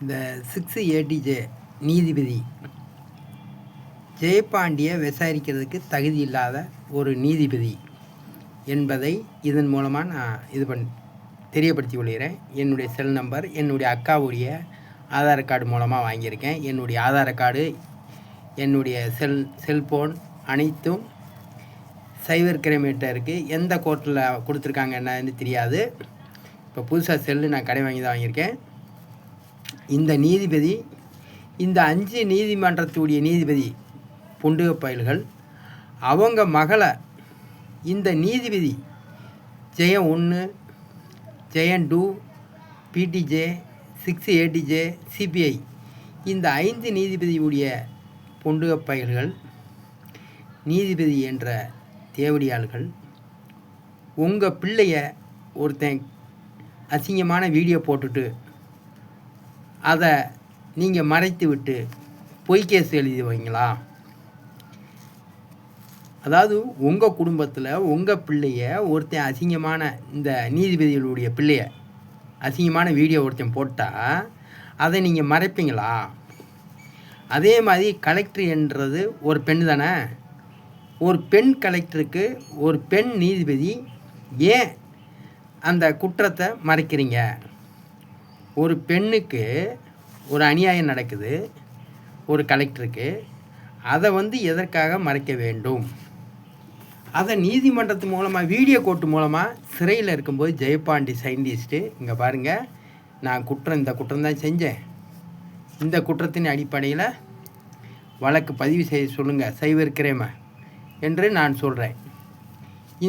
இந்த 6ATJ நீதிபதி ஜெயபாண்டியை விசாரிக்கிறதுக்கு தகுதி இல்லாத ஒரு நீதிபதி என்பதை இதன் மூலமாக நான் தெரியப்படுத்தி கொள்கிறேன். என்னுடைய செல் நம்பர் என்னுடைய அக்காவுடைய ஆதார் கார்டு மூலமாக வாங்கியிருக்கேன். என்னுடைய ஆதார் கார்டு, என்னுடைய செல்ஃபோன் அனைத்தும் சைபர் கிரைமேட்டருக்கு எந்த கோர்ட்டில் கொடுத்துருக்காங்க என்னன்னு தெரியாது. இப்போ புதுசாக செல்லு நான் கடை வாங்கி தான் வாங்கியிருக்கேன். இந்த நீதிபதி, இந்த 5 நீதிமன்றத்துடைய நீதிபதி புண்டுக பயல்கள் அவங்க மகளை இந்த நீதிபதி ஜெயம் 1, ஜெயம் 2, PTJ, 6ATJ, CPI இந்த 5 நீதிபதியுடைய புண்டுக பயல்கள் நீதிபதி என்ற தேவடியாள்கள் உங்கள் பிள்ளைய ஒருத்தன் அசிங்கமான வீடியோ போட்டுட்டு அதை நீங்கள் மறைத்து விட்டு பொய் கேஸ் எழுதுவீங்களா? அதாவது உங்கள் குடும்பத்தில் உங்கள் பிள்ளைய ஒருத்தன் அசிங்கமான இந்த நீதிபதிகளுடைய பிள்ளைய அசிங்கமான வீடியோ ஒருத்தன் போட்டால் அதை நீங்கள் மறைப்பீங்களா? அதே மாதிரி கலெக்டர் என்றது ஒரு பெண் தானே. ஒரு பெண் கலெக்டருக்கு ஒரு பெண் நீதிபதி ஏன் அந்த குற்றத்தை மறைக்கிறீங்க? ஒரு பெண்ணுக்கு ஒரு அநியாயம் நடக்குது ஒரு கலெக்டருக்கு, அதை எதற்காக மறைக்க வேண்டும்? அதை நீதிமன்றத்து மூலமாக வீடியோ கோர்ட்டு மூலமாக சிறையில் இருக்கும்போது ஜெயபாண்டி சயின்டிஸ்ட்டு இங்கே பாருங்கள், நான் இந்த குற்றம் தான் செஞ்சேன், இந்த குற்றத்தின் அடிப்படையில் வழக்கு பதிவு செய்ய சொல்லுங்கள் சைபர் கிரைம் என்று நான் சொல்கிறேன்.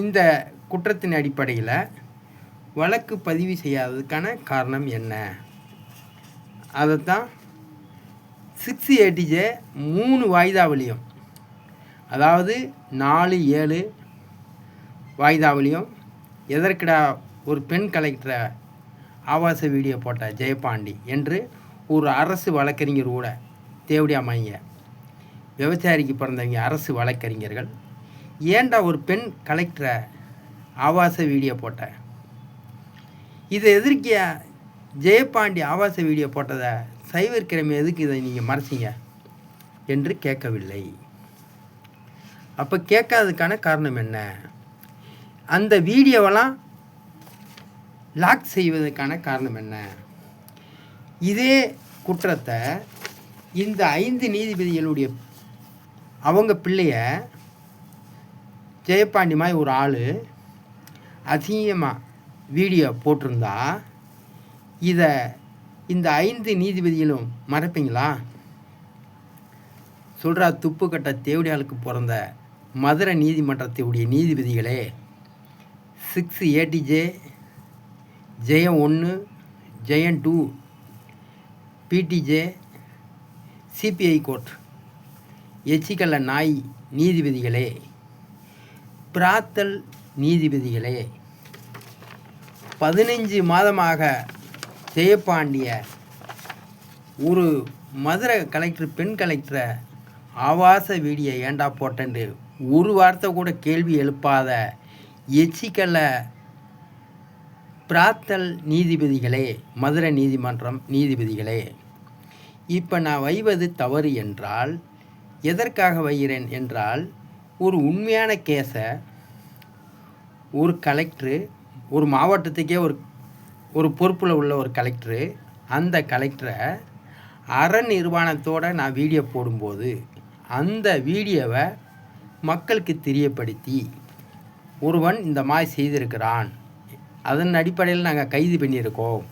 இந்த குற்றத்தின் அடிப்படையில் வழக்கு பதிவு செய்யாததுக்கான காரணம் என்ன? அதைத்தான் 6ATJ 3 வாய்தாவிலையும், அதாவது 4/7 வாய்தாவிலையும் எதற்கடா ஒரு பெண் கலெக்டரை ஆபாச வீடியோ போட்ட ஜெயபாண்டி என்று ஒரு அரசு வழக்கறிஞர் கூட தேவடியாமாங்க விவசாயிக்கு பிறந்தவங்க அரசு வழக்கறிஞர்கள் ஏன்டா ஒரு பெண் கலெக்டரை ஆபாச வீடியோ போட்ட? இதை எதிர்க்கிய ஜெயபாண்டி ஆபாச வீடியோ போட்டதை சைபர் கிரைம் எதுக்கு இதை நீங்கள் மறைச்சிங்க என்று கேட்கவில்லை. அப்போ கேட்காததுக்கான காரணம் என்ன? அந்த வீடியோவெல்லாம் லாக் செய்வதற்கான காரணம் என்ன? இதே குற்றத்தை இந்த 5 நீதிபதிகளுடைய அவங்க பிள்ளைய ஜெயபாண்டி மாதிரி ஒரு ஆள் அசிங்கமாக வீடியோ போட்டிருந்தா இதை இந்த 5 நீதிபதிகளும் மறைப்பீங்களா? சொல்கிறா துப்பு கட்ட தேவடியாளுக்கு பிறந்த மதுரை நீதிமன்றத்துடைய நீதிபதிகளே, 6ATJ, ஜெயம் 1, ஜெயம் 2, PTJ, CPI கோர்ட் எச்சிக்கல்ல நாய் நீதிபதிகளே, பிராத்தல் நீதிபதிகளே, 15 மாதமாக ஜெயபாண்டிய ஒரு மதுரை கலெக்டர் பெண் கலெக்டரை ஆபாச வீடியோ ஏண்டா போட்டேன்னு ஒரு வார்த்தை கூட கேள்வி எழுப்பாத எச்சிக்கல்ல பிராத்தல் நீதிபதிகளே, மதுரை நீதிமன்றம் நீதிபதிகளே, இப்போ நான் வைவது தவறு என்றால் எதற்காக வைகிறேன் என்றால், ஒரு உண்மையான கேஸை ஒரு கலெக்டரு, ஒரு மாவட்டத்துக்கே ஒரு பொறுப்பில் உள்ள ஒரு கலெக்டரு, அந்த கலெக்டரை நிர்வாணத்தோடு நான் வீடியோ போடும்போது அந்த வீடியோவை மக்களுக்கு தெரியப்படுத்தி ஒருவன் இந்த மாதிரி செய்திருக்கிறான், அதன் அடிப்படையில் நாங்கள் கைது பண்ணியிருக்கோம்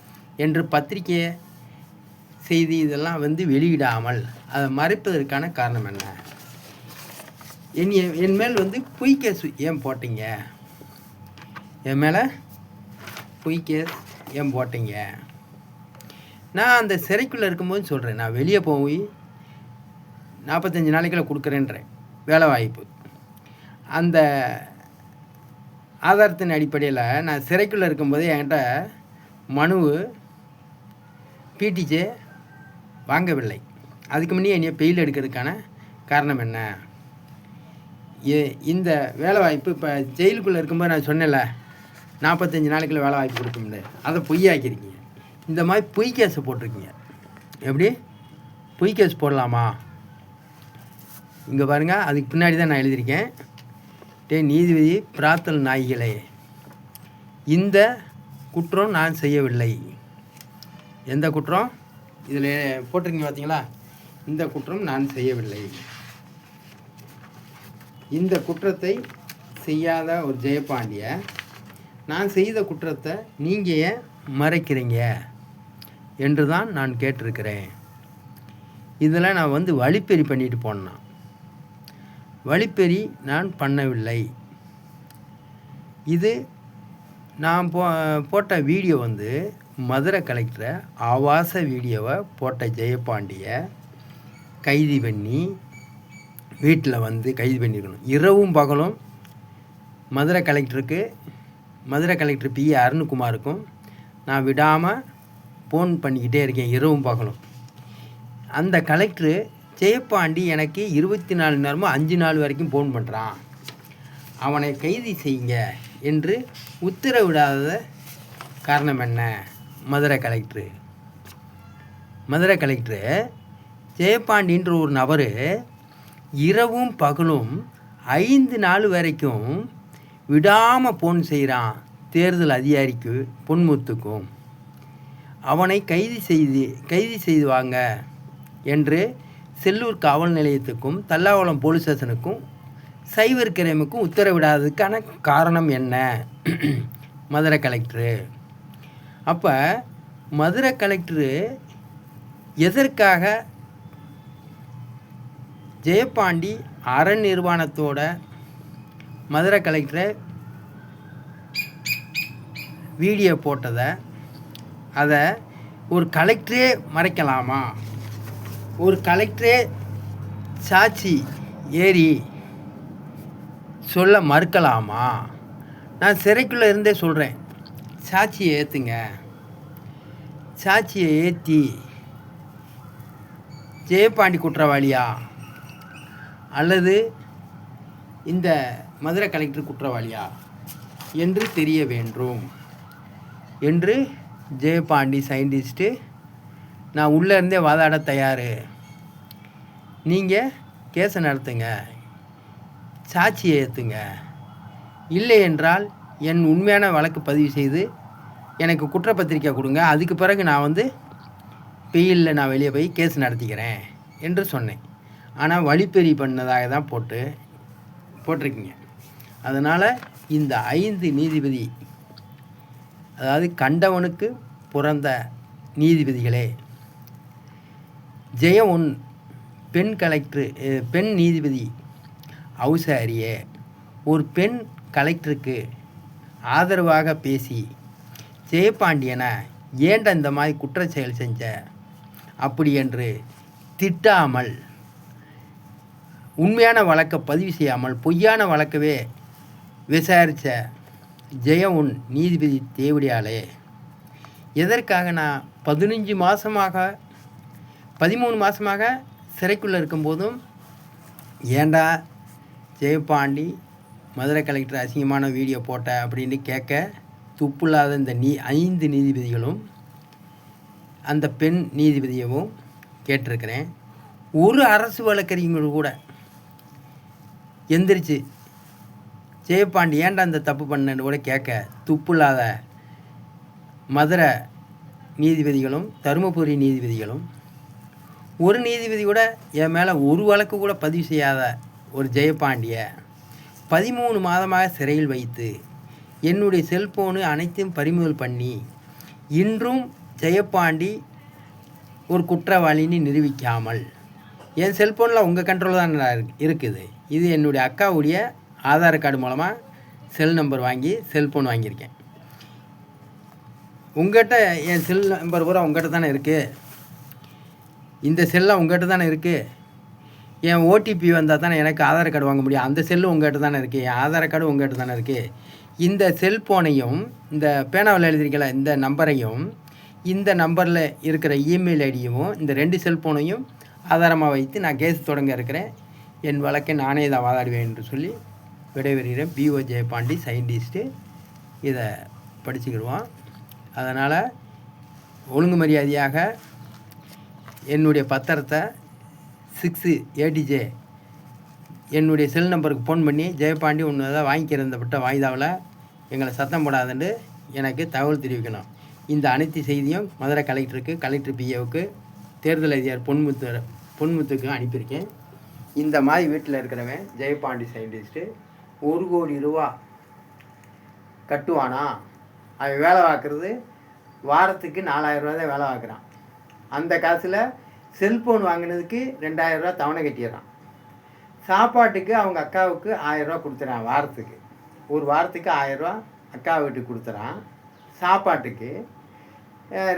என்று பத்திரிக்கை செய்தி இதெல்லாம் வெளியிடாமல் அதை மறைப்பதற்கான காரணம் என்ன? என் மேல் பொய் கேஸ் ஏன் போட்டீங்க? என் மேலே பொய் கேஸ் ஏன் போட்டீங்க? நான் அந்த சிறைக்குள்ளே இருக்கும்போது சொல்கிறேன், நான் வெளியே போய் 45 நாளைக்குள்ள கொடுக்குறேன்றேன் வேலை வாய்ப்பு. அந்த ஆதாரத்தின் அடிப்படையில் நான் சிறைக்குள்ளே இருக்கும்போது என்கிட்ட மனுவு PTJ வாங்கவில்லை. அதுக்கு முன்னே என்னைய பெயில் எடுக்கிறதுக்கான காரணம் என்ன? இந்த வேலை வாய்ப்பு இப்போ ஜெயிலுக்குள்ளே இருக்கும்போது நான் சொன்னேன்ல 45 நாளைக்குள்ள வேலை வாய்ப்பு கொடுக்க முடியாது, அதை பொய்யாக்கிருக்கீங்க. இந்த மாதிரி பொய் கேஸை போட்டிருக்கீங்க. எப்படி பொய் கேஸ் போடலாமா? இங்கே பாருங்கள், அதுக்கு பின்னாடி தான் நான் எழுதியிருக்கேன். நீதிபதி பிரார்த்தல் நாய்களே, இந்த குற்றம் நான் செய்யவில்லை. எந்த குற்றம் இதில் போட்டிருக்கீங்க பார்த்தீங்களா? இந்த குற்றம் நான் செய்யவில்லை. இந்த குற்றத்தை செய்யாத ஒரு ஜெயபாண்டிய நான் செய்த குற்றத்தை நீங்கள் ஏன் மறைக்கிறீங்க என்று தான் நான் கேட்டிருக்கிறேன். இதில் நான் வழிப்பறி பண்ணிட்டு போனேன். வழிப்பறி நான் பண்ணவில்லை. இது நான் போட்ட வீடியோ மதுரை கலெக்டரை ஆபாச வீடியோவை போட்ட ஜெயபாண்டிய கைது பண்ணி வீட்டில் கைது பண்ணியிருக்கணும். இரவும் பகலும் மதுரை கலெக்டர் பி அருண்குமாருக்கும் நான் விடாமல் ஃபோன் பண்ணிக்கிட்டே இருக்கேன், இரவும் பகலும். அந்த கலெக்டரு ஜெயபாண்டி எனக்கு 24 நேரமும் 5 நாள் வரைக்கும் ஃபோன் பண்ணுறான், அவனை கைது செய்யுங்க என்று உத்தரவிடாத காரணம் என்ன? மதுரை கலெக்டரு ஜெயபாண்டின்ற ஒரு நபர் இரவும் பகலும் 5 நாள் வரைக்கும் விடாமல் ஃபோன் செய்கிறான் தேர்தல் அதிகாரிக்கு பொன்முத்துக்கும். அவனை கைது செய்து வாங்க என்று செல்லூர் காவல் நிலையத்துக்கும் தல்லாகுளம் போலீஸ் ஸ்டேஷனுக்கும் சைபர் கிரைமுக்கும் உத்தரவிடாததுக்கான காரணம் என்ன? மதுரை கலெக்டரு. அப்போ மதுரை கலெக்டரு எதற்காக ஜெயபாண்டி அரண் நிர்வாணத்தோட மதுரை கலெக்டரை வீடியோ போட்டதை அதை ஒரு கலெக்டரே மறைக்கலாமா? ஒரு கலெக்டரே சாட்சி ஏறி சொல்ல மறுக்கலாமா? நான் சிறைக்குள்ளே இருந்தே சொல்கிறேன், சாட்சியை ஏற்றுங்க. சாட்சியை ஏற்றி ஜெயபாண்டி குற்றவாளியா அல்லது இந்த மதுரை கலெக்டர் குற்றவாளியா என்று தெரிய வேண்டும் என்று ஜெயபாண்டி சயின்டிஸ்ட்டு நான் உள்ளே இருந்தே வாதாட தயார். நீங்கள் கேஸை நடத்துங்க, சாட்சியை ஏற்றுங்க. இல்லை என்றால் என் உண்மையான வழக்கு பதிவு செய்து எனக்கு குற்றப்பத்திரிக்கை கொடுங்க. அதுக்கு பிறகு நான் பெயிலில் நான் வெளியே போய் கேஸ் நடத்திக்கிறேன் என்று சொன்னேன். ஆனால் வழிப்பறி பண்ணதாக தான் போட்டிருக்கீங்க. அதனால் இந்த 5 நீதிபதி, அதாவது கண்டவனுக்கு பிறந்த நீதிபதிகளே, ஜெயம் பெண் நீதிபதி அவுசாரியே ஒரு பெண் கலெக்டருக்கு ஆதரவாக பேசி ஜெயபாண்டியனை ஏண்ட இந்த மாதிரி குற்றச்செயல் செஞ்ச அப்படி என்று திட்டாமல், உண்மையான வழக்கை பதிவு செய்யாமல் பொய்யான வழக்கவே விசாரித்த ஜெயம் நீதிபதி தேவடியாலே எதற்காக நான் 13 மாதமாக சிறைக்குள்ளே இருக்கும்போதும் ஏண்டா ஜெயபாண்டி மதுரை கலெக்டர் அசிங்கமான வீடியோ போட்ட அப்படின்னு கேட்க துப்புள்ளாத இந்த 5 நீதிபதிகளும் அந்த பெண் நீதிபதியவும் கேட்டிருக்கிறேன். ஒரு அரசு வழக்கறிஞர்கள் கூட எந்திரிச்சு ஜெயபாண்டி ஏன்டா அந்த தப்பு பண்ணன்னு கூட கேட்க துப்புள்ளாத மதுரை நீதிபதிகளும் தருமபுரி நீதிபதிகளும், ஒரு நீதிபதி கூட என் மேலே ஒரு வழக்கு கூட பதிவு செய்யாத ஒரு ஜெயபாண்டியை 13 மாதமாக சிறையில் வைத்து என்னுடைய செல்ஃபோனு அனைத்தையும் பறிமுதல் பண்ணி இன்றும் ஜெயபாண்டி ஒரு குற்றவாளின்னு நிரூபிக்காமல், என் செல்ஃபோனில் உங்கள் கண்ட்ரோல் தான் இருக்குது. இது என்னுடைய அக்காவுடைய ஆதார் கார்டு மூலமாக செல் நம்பர் வாங்கி செல்ஃபோன் வாங்கியிருக்கேன். உங்கள்கிட்ட என் செல் நம்பர் பூரா உங்கள்கிட்ட தானே இருக்குது, இந்த செல்லாம் உங்கள்கிட்ட தானே இருக்குது. என் ஓடிபி வந்தால் தானே எனக்கு ஆதார் கார்டு வாங்க முடியும். அந்த செல்லு உங்கள்கிட்ட தானே இருக்குது, என் ஆதார் கார்டு உங்கள்கிட்ட தானே இருக்குது. இந்த செல்ஃபோனையும் இந்த பேனாவில் எழுதிருக்கல இந்த நம்பரையும் இந்த நம்பரில் இருக்கிற இமெயில் ஐடியும் இந்த 2 செல்ஃபோனையும் ஆதாரமாக வைத்து நான் கேஸ் தொடங்க இருக்கிறேன். என் வழக்கை நானே தான் வாதாடுவேன் என்று சொல்லி விடைபெறுகிறேன். PO Jayapandi scientist. இதை படிச்சுக்கிடுவான். அதனால் ஒழுங்கு மரியாதையாக என்னுடைய பத்திரத்தை 6 ADJ என்னுடைய செல் நம்பருக்கு ஃபோன் பண்ணி ஜெயபாண்டி ஒன்று தான் வாங்கிக்கிறந்தப்பட்ட வாய்தாவில் எங்களை சத்தம் போடாதுன்னு எனக்கு தகவல் தெரிவிக்கணும். இந்த அனைத்து செய்தியும் மதுரை கலெக்டருக்கு, கலெக்டர் பிஏவுக்கு, தேர்தல் அதிகாரி பொன்முத்துக்கு அனுப்பியிருக்கேன். இந்த மாதிரி வீட்டில் இருக்கிறவன் ஜெயபாண்டி சயின்டிஸ்ட்டு 1 கோடி ரூபா கட்டுவானா? அவன் வேலை பார்க்குறது வாரத்துக்கு 4000 ரூபா தான் வேலை பார்க்குறான். அந்த காசில் செல்ஃபோன் வாங்கினதுக்கு 2000 ரூபா தவணை கட்டிடுறான். சாப்பாட்டுக்கு அவங்க அக்காவுக்கு 1000 ரூபா கொடுத்துறான். வாரத்துக்கு ஒரு வாரத்துக்கு 1000 ரூபா அக்கா வீட்டுக்கு கொடுத்துறான். சாப்பாட்டுக்கு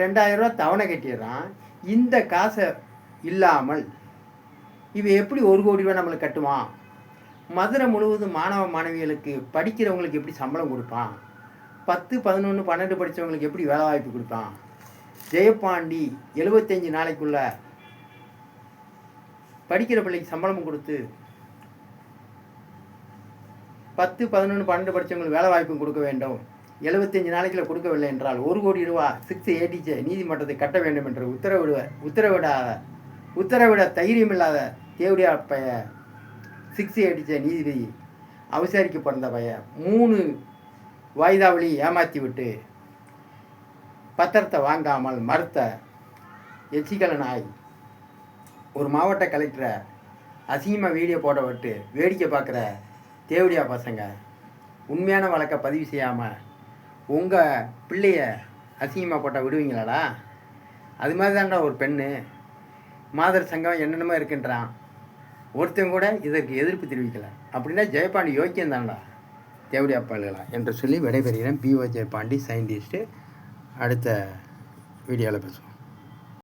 2000 ரூபா தவணை கட்டிடுறான். இந்த காசை இல்லாமல் இவன் எப்படி 1 கோடி ரூபா நம்மளுக்கு கட்டுவான்? மதுரை முழுவதும் மாணவ மாணவிகளுக்கு படிக்கிறவங்களுக்கு எப்படி சம்பளம் கொடுப்பான்? 10, 11, 12 படித்தவங்களுக்கு எப்படி வேலை வாய்ப்பு கொடுப்பான்? ஜெயபாண்டி 75 நாளைக்குள்ள படிக்கிற பிள்ளைக்கு சம்பளம் கொடுத்து 10, 11, 12 படித்தவங்களுக்கு வேலை வாய்ப்பும் கொடுக்க வேண்டும். 75 நாளைக்குள்ள கொடுக்கவில்லை என்றால் 1 கோடி ரூபா 6 ADJ நீதிமன்றத்தை கட்ட வேண்டும் என்று உத்தரவிட தைரியமில்லாத தேவடியா பைய 6 ADJ நீதிபதி அவசரிக்கப்பட்ட பைய 3 வாய்தாவளி ஏமாற்றி விட்டு பத்திரத்தை வாங்காமல் மறுத்த எச்சிக்கல நாய் ஒரு மாவட்ட கலெக்டரை அசிங்கமாக வீடியோ போட விட்டு வேடிக்கை பார்க்குற தேவடியா பசங்க உண்மையான வழக்கை பதிவு செய்யாமல் உங்கள் பிள்ளைய அசிங்கமாக போட்டால் விடுவீங்களாடா? அது மாதிரி தான்டா ஒரு பெண்ணு மாதர் சங்கம் என்னென்னமோ இருக்குன்றான். ஒருத்தன் கூட இதற்கு எதிர்ப்பு தெரிவிக்கலை. அப்படின்னா ஜெயபாண்டி யோக்கியம் தான்டா தேவடியா பாலுகளா என்று சொல்லி விடைபெறுகிறேன். PO Jayapandi scientist. அடுத்த வீடியோவில் பேசுவோம்.